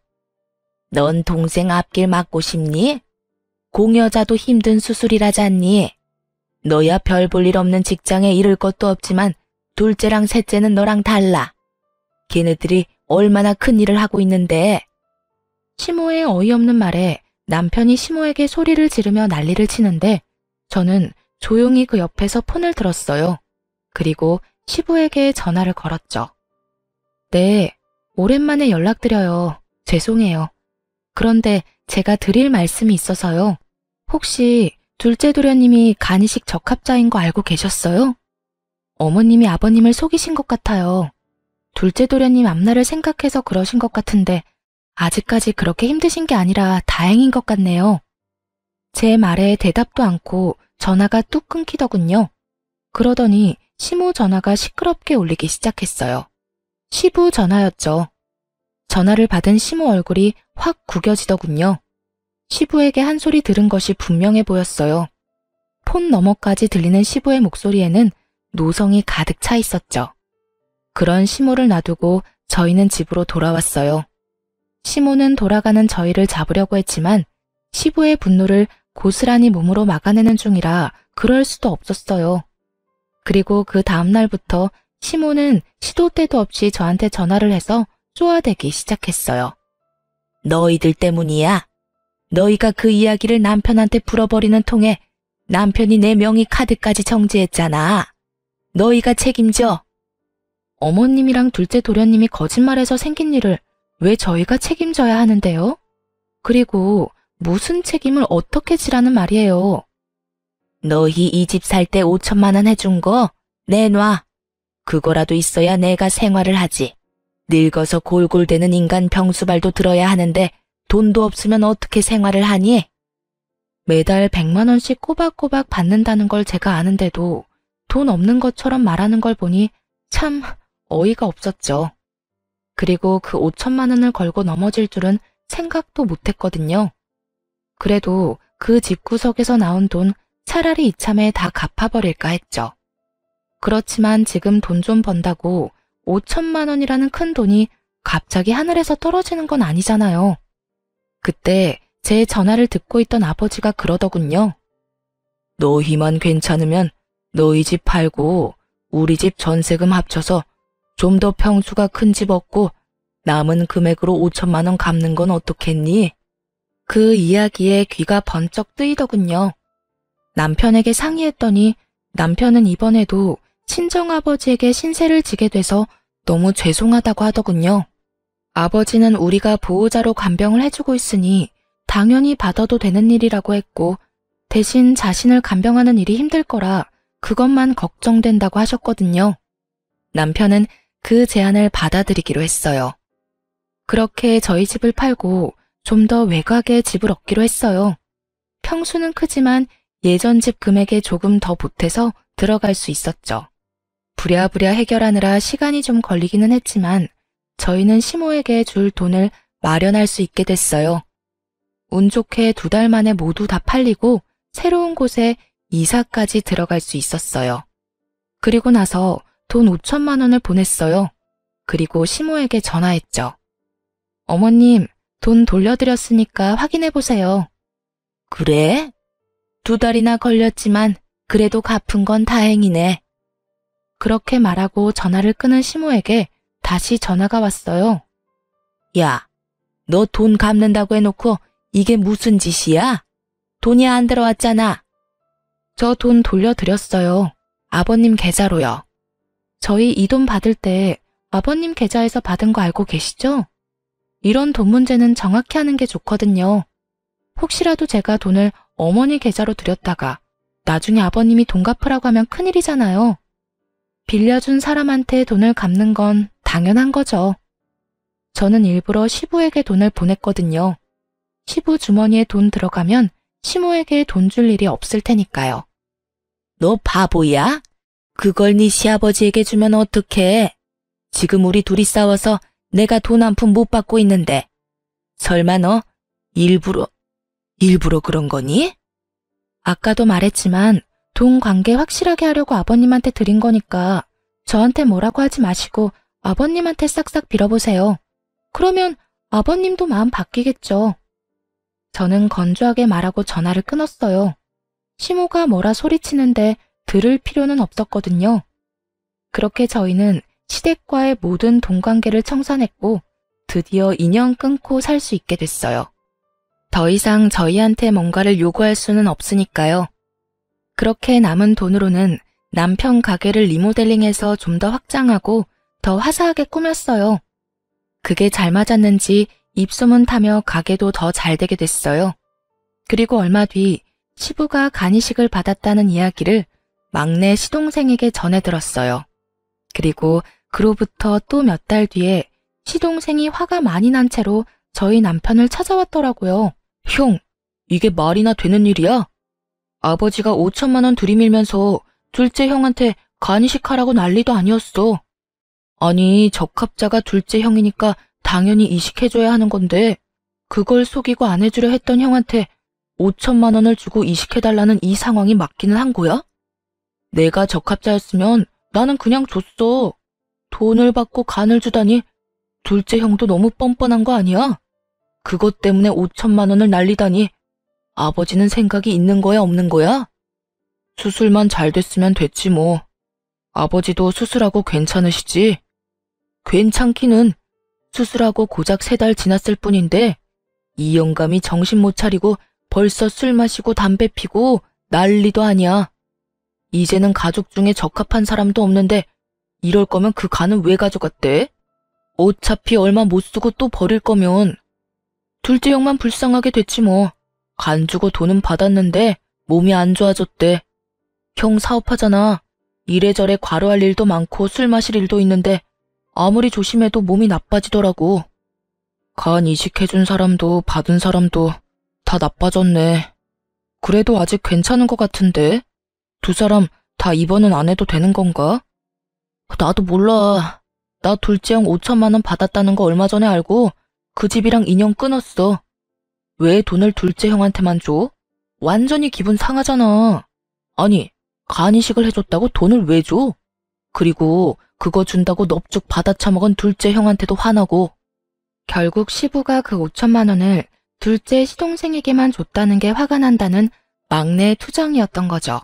넌 동생 앞길 막고 싶니? 공여자도 힘든 수술이라잖니. 너야 별 볼 일 없는 직장에 이를 것도 없지만 둘째랑 셋째는 너랑 달라. 걔네들이 얼마나 큰 일을 하고 있는데. 시모의 어이없는 말에 남편이 시모에게 소리를 지르며 난리를 치는데 저는 조용히 그 옆에서 폰을 들었어요. 그리고 시부에게 전화를 걸었죠. 네, 오랜만에 연락드려요. 죄송해요. 그런데 제가 드릴 말씀이 있어서요. 혹시 둘째 도련님이 간이식 적합자인 거 알고 계셨어요? 어머님이 아버님을 속이신 것 같아요. 둘째 도련님 앞날을 생각해서 그러신 것 같은데 아직까지 그렇게 힘드신 게 아니라 다행인 것 같네요. 제 말에 대답도 않고 전화가 뚝 끊기더군요. 그러더니 시모 전화가 시끄럽게 울리기 시작했어요. 시부 전화였죠. 전화를 받은 시모 얼굴이 확 구겨지더군요. 시부에게 한 소리 들은 것이 분명해 보였어요. 폰 너머까지 들리는 시부의 목소리에는 노성이 가득 차 있었죠. 그런 시모를 놔두고 저희는 집으로 돌아왔어요. 시모는 돌아가는 저희를 잡으려고 했지만 시부의 분노를 고스란히 몸으로 막아내는 중이라 그럴 수도 없었어요. 그리고 그 다음날부터 시모는 시도 때도 없이 저한테 전화를 해서 쪼아대기 시작했어요. 너희들 때문이야. 너희가 그 이야기를 남편한테 풀어버리는 통에 남편이 내 명의 카드까지 정지했잖아. 너희가 책임져. 어머님이랑 둘째 도련님이 거짓말해서 생긴 일을 왜 저희가 책임져야 하는데요? 그리고 무슨 책임을 어떻게 지라는 말이에요? 너희 이 집 살 때 5천만 원 해준 거 내놔. 그거라도 있어야 내가 생활을 하지. 늙어서 골골대는 인간 병수발도 들어야 하는데 돈도 없으면 어떻게 생활을 하니? 매달 100만 원씩 꼬박꼬박 받는다는 걸 제가 아는데도 돈 없는 것처럼 말하는 걸 보니 참 어이가 없었죠. 그리고 그 5천만 원을 걸고 넘어질 줄은 생각도 못했거든요. 그래도 그 집구석에서 나온 돈 차라리 이참에 다 갚아버릴까 했죠. 그렇지만 지금 돈 좀 번다고 5천만 원이라는 큰 돈이 갑자기 하늘에서 떨어지는 건 아니잖아요. 그때 제 전화를 듣고 있던 아버지가 그러더군요. 너희만 괜찮으면 너희 집 팔고 우리 집 전세금 합쳐서 좀 더 평수가 큰 집 얻고 남은 금액으로 5천만 원 갚는 건 어떻겠니? 그 이야기에 귀가 번쩍 뜨이더군요. 남편에게 상의했더니 남편은 이번에도 친정아버지에게 신세를 지게 돼서 너무 죄송하다고 하더군요. 아버지는 우리가 보호자로 간병을 해주고 있으니 당연히 받아도 되는 일이라고 했고 대신 자신을 간병하는 일이 힘들 거라 그것만 걱정된다고 하셨거든요. 남편은 그 제안을 받아들이기로 했어요. 그렇게 저희 집을 팔고 좀 더 외곽에 집을 얻기로 했어요. 평수는 크지만 예전 집 금액에 조금 더 보태서 들어갈 수 있었죠. 부랴부랴 해결하느라 시간이 좀 걸리기는 했지만 저희는 시모에게 줄 돈을 마련할 수 있게 됐어요. 운 좋게 2달 만에 모두 다 팔리고 새로운 곳에 이사까지 들어갈 수 있었어요. 그리고 나서 돈 5천만 원을 보냈어요. 그리고 시모에게 전화했죠. 어머님, 돈 돌려드렸으니까 확인해보세요. 그래? 2달이나 걸렸지만 그래도 갚은 건 다행이네. 그렇게 말하고 전화를 끊은 시모에게 다시 전화가 왔어요. 야, 너 돈 갚는다고 해놓고 이게 무슨 짓이야? 돈이 안 들어왔잖아. 저 돈 돌려드렸어요. 아버님 계좌로요. 저희 이 돈 받을 때 아버님 계좌에서 받은 거 알고 계시죠? 이런 돈 문제는 정확히 하는 게 좋거든요. 혹시라도 제가 돈을 어머니 계좌로 드렸다가 나중에 아버님이 돈 갚으라고 하면 큰일이잖아요. 빌려준 사람한테 돈을 갚는 건 당연한 거죠. 저는 일부러 시부에게 돈을 보냈거든요. 시부 주머니에 돈 들어가면 시모에게 돈 줄 일이 없을 테니까요. 너 바보야? 그걸 네 시아버지에게 주면 어떡해? 지금 우리 둘이 싸워서 내가 돈 한 푼 못 받고 있는데. 설마 너 일부러 그런 거니? 아까도 말했지만 돈 관계 확실하게 하려고 아버님한테 드린 거니까 저한테 뭐라고 하지 마시고 아버님한테 싹싹 빌어보세요. 그러면 아버님도 마음 바뀌겠죠. 저는 건조하게 말하고 전화를 끊었어요. 시모가 뭐라 소리치는데 들을 필요는 없었거든요. 그렇게 저희는 시댁과의 모든 돈관계를 청산했고 드디어 인연 끊고 살 수 있게 됐어요. 더 이상 저희한테 뭔가를 요구할 수는 없으니까요. 그렇게 남은 돈으로는 남편 가게를 리모델링해서 좀 더 확장하고 더 화사하게 꾸몄어요. 그게 잘 맞았는지 입소문 타며 가게도 더 잘 되게 됐어요. 그리고 얼마 뒤 시부가 간이식을 받았다는 이야기를 막내 시동생에게 전해 들었어요. 그리고 그로부터 또 몇 달 뒤에 시동생이 화가 많이 난 채로 저희 남편을 찾아왔더라고요. 형, 이게 말이나 되는 일이야? 아버지가 5천만 원 들이밀면서 둘째 형한테 간이식 하라고 난리도 아니었어. 아니, 적합자가 둘째 형이니까 당연히 이식해줘야 하는 건데 그걸 속이고 안 해주려 했던 형한테 5천만 원을 주고 이식해달라는 이 상황이 맞기는 한 거야? 내가 적합자였으면 나는 그냥 줬어. 돈을 받고 간을 주다니 둘째 형도 너무 뻔뻔한 거 아니야? 그것 때문에 5천만 원을 날리다니 아버지는 생각이 있는 거야 없는 거야? 수술만 잘 됐으면 됐지 뭐. 아버지도 수술하고 괜찮으시지? 괜찮기는 수술하고 고작 3달 지났을 뿐인데 이 영감이 정신 못 차리고 벌써 술 마시고 담배 피고 난리도 아니야. 이제는 가족 중에 적합한 사람도 없는데 이럴 거면 그 간은 왜 가져갔대? 어차피 얼마 못 쓰고 또 버릴 거면. 둘째 형만 불쌍하게 됐지 뭐. 간 주고 돈은 받았는데 몸이 안 좋아졌대. 형 사업하잖아. 이래저래 과로할 일도 많고 술 마실 일도 있는데 아무리 조심해도 몸이 나빠지더라고. 간 이식해준 사람도 받은 사람도 다 나빠졌네. 그래도 아직 괜찮은 것 같은데? 두 사람 다 입원은 안 해도 되는 건가? 나도 몰라. 나 둘째 형 5천만 원 받았다는 거 얼마 전에 알고 그 집이랑 인연 끊었어. 왜 돈을 둘째 형한테만 줘? 완전히 기분 상하잖아. 아니, 간이식을 해줬다고 돈을 왜 줘? 그리고 그거 준다고 넙죽 받아쳐먹은 둘째 형한테도 화나고. 결국 시부가 그 5천만 원을 둘째 시동생에게만 줬다는 게 화가 난다는 막내의 투정이었던 거죠.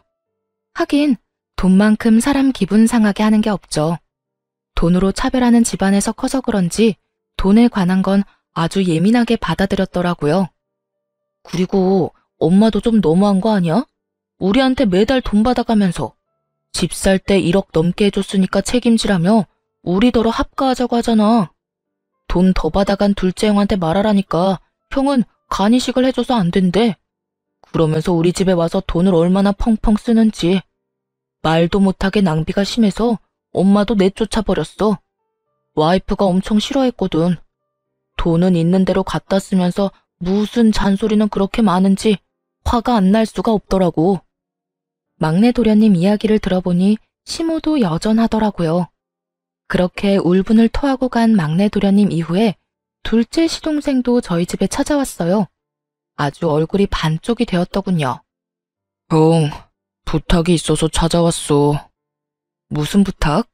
하긴 돈만큼 사람 기분 상하게 하는 게 없죠. 돈으로 차별하는 집안에서 커서 그런지 돈에 관한 건 아주 예민하게 받아들였더라고요. 그리고 엄마도 좀 너무한 거 아니야? 우리한테 매달 돈 받아가면서 집 살 때 1억 넘게 해줬으니까 책임지라며 우리더러 합가하자고 하잖아. 돈 더 받아간 둘째 형한테 말하라니까 형은 간이식을 해줘서 안 된대. 그러면서 우리 집에 와서 돈을 얼마나 펑펑 쓰는지. 말도 못하게 낭비가 심해서 엄마도 내쫓아버렸어. 와이프가 엄청 싫어했거든. 돈은 있는 대로 갖다 쓰면서 무슨 잔소리는 그렇게 많은지 화가 안 날 수가 없더라고. 막내 도련님 이야기를 들어보니 시모도 여전하더라고요. 그렇게 울분을 토하고 간 막내 도련님 이후에 둘째 시동생도 저희 집에 찾아왔어요. 아주 얼굴이 반쪽이 되었더군요. 형, 부탁이 있어서 찾아왔어. 무슨 부탁?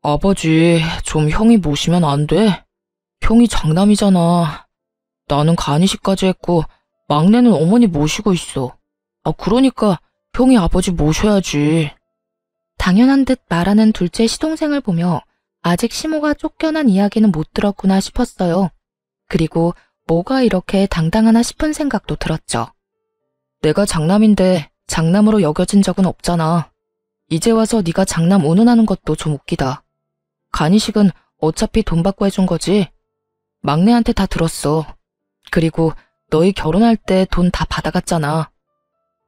아버지, 좀 형이 모시면 안 돼? 형이 장남이잖아. 나는 간이식까지 했고 막내는 어머니 모시고 있어. 그러니까 형이 아버지 모셔야지. 당연한 듯 말하는 둘째 시동생을 보며 아직 시모가 쫓겨난 이야기는 못 들었구나 싶었어요. 그리고 뭐가 이렇게 당당하나 싶은 생각도 들었죠. 내가 장남인데 장남으로 여겨진 적은 없잖아. 이제 와서 네가 장남 운운하는 것도 좀 웃기다. 간이식은 어차피 돈 받고 해준 거지. 막내한테 다 들었어. 그리고 너희 결혼할 때 돈 다 받아갔잖아.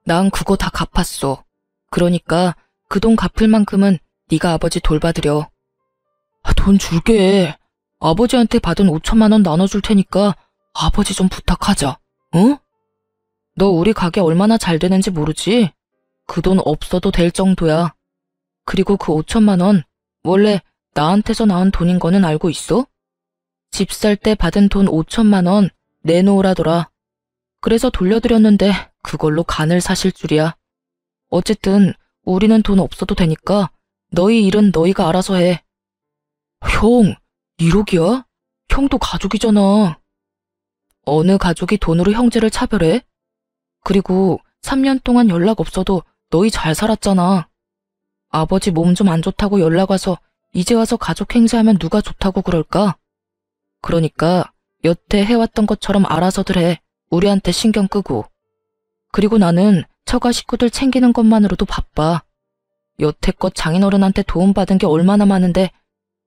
난 그거 다 갚았어. 그러니까 그 돈 갚을 만큼은 네가 아버지 돌봐드려. 돈 줄게. 아버지한테 받은 5천만 원 나눠줄 테니까 아버지 좀 부탁하자. 응? 너 우리 가게 얼마나 잘 되는지 모르지? 그 돈 없어도 될 정도야. 그리고 그 5천만 원 원래 나한테서 나온 돈인 거는 알고 있어? 집 살 때 받은 돈 5천만 원 내놓으라더라. 그래서 돌려드렸는데 그걸로 간을 사실 줄이야. 어쨌든 우리는 돈 없어도 되니까 너희 일은 너희가 알아서 해. 형, 1억이야? 형도 가족이잖아. 어느 가족이 돈으로 형제를 차별해? 그리고 3년 동안 연락 없어도 너희 잘 살았잖아. 아버지 몸 좀 안 좋다고 연락 와서 이제 와서 가족 행세하면 누가 좋다고 그럴까? 그러니까 여태 해왔던 것처럼 알아서들 해. 우리한테 신경 끄고. 그리고 나는 처가 식구들 챙기는 것만으로도 바빠. 여태껏 장인어른한테 도움받은 게 얼마나 많은데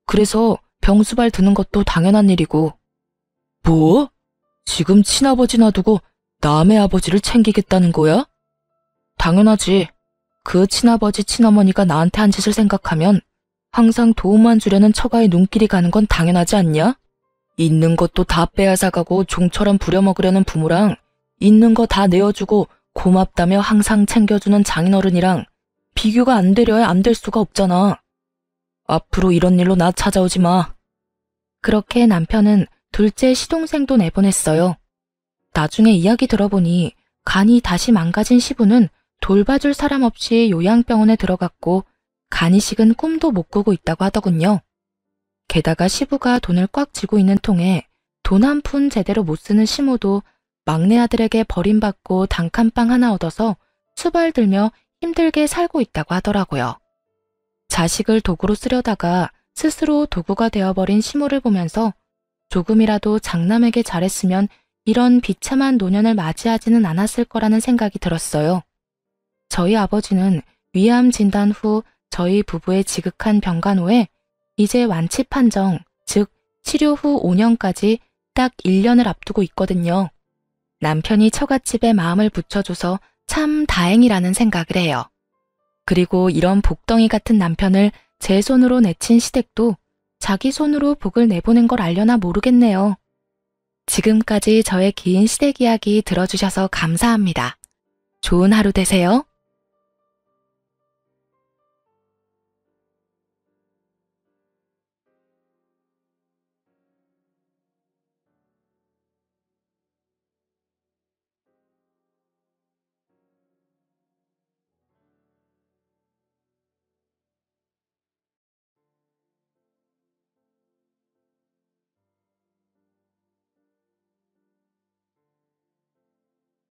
그래서 병수발 드는 것도 당연한 일이고. 뭐? 지금 친아버지 놔두고 남의 아버지를 챙기겠다는 거야? 당연하지. 그 친아버지 친어머니가 나한테 한 짓을 생각하면 항상 도움만 주려는 처가의 눈길이 가는 건 당연하지 않냐? 있는 것도 다 빼앗아가고 종처럼 부려먹으려는 부모랑 있는 거 다 내어주고 고맙다며 항상 챙겨주는 장인어른이랑 비교가 안 되려야 안 될 수가 없잖아. 앞으로 이런 일로 나 찾아오지 마. 그렇게 남편은 둘째 시동생도 내보냈어요. 나중에 이야기 들어보니 간이 다시 망가진 시부는 돌봐줄 사람 없이 요양병원에 들어갔고 간이식은 꿈도 못 꾸고 있다고 하더군요. 게다가 시부가 돈을 꽉 쥐고 있는 통에 돈 한 푼 제대로 못 쓰는 시모도 막내 아들에게 버림받고 단칸방 하나 얻어서 수발 들며 힘들게 살고 있다고 하더라고요. 자식을 도구로 쓰려다가 스스로 도구가 되어버린 시모를 보면서 조금이라도 장남에게 잘했으면 이런 비참한 노년을 맞이하지는 않았을 거라는 생각이 들었어요. 저희 아버지는 위암 진단 후 저희 부부의 지극한 병간호에 이제 완치 판정, 즉 치료 후 5년까지 딱 1년을 앞두고 있거든요. 남편이 처갓집에 마음을 붙여줘서 참 다행이라는 생각을 해요. 그리고 이런 복덩이 같은 남편을 제 손으로 내친 시댁도 자기 손으로 복을 내보낸 걸 알려나 모르겠네요. 지금까지 저의 긴 시댁 이야기 들어주셔서 감사합니다. 좋은 하루 되세요.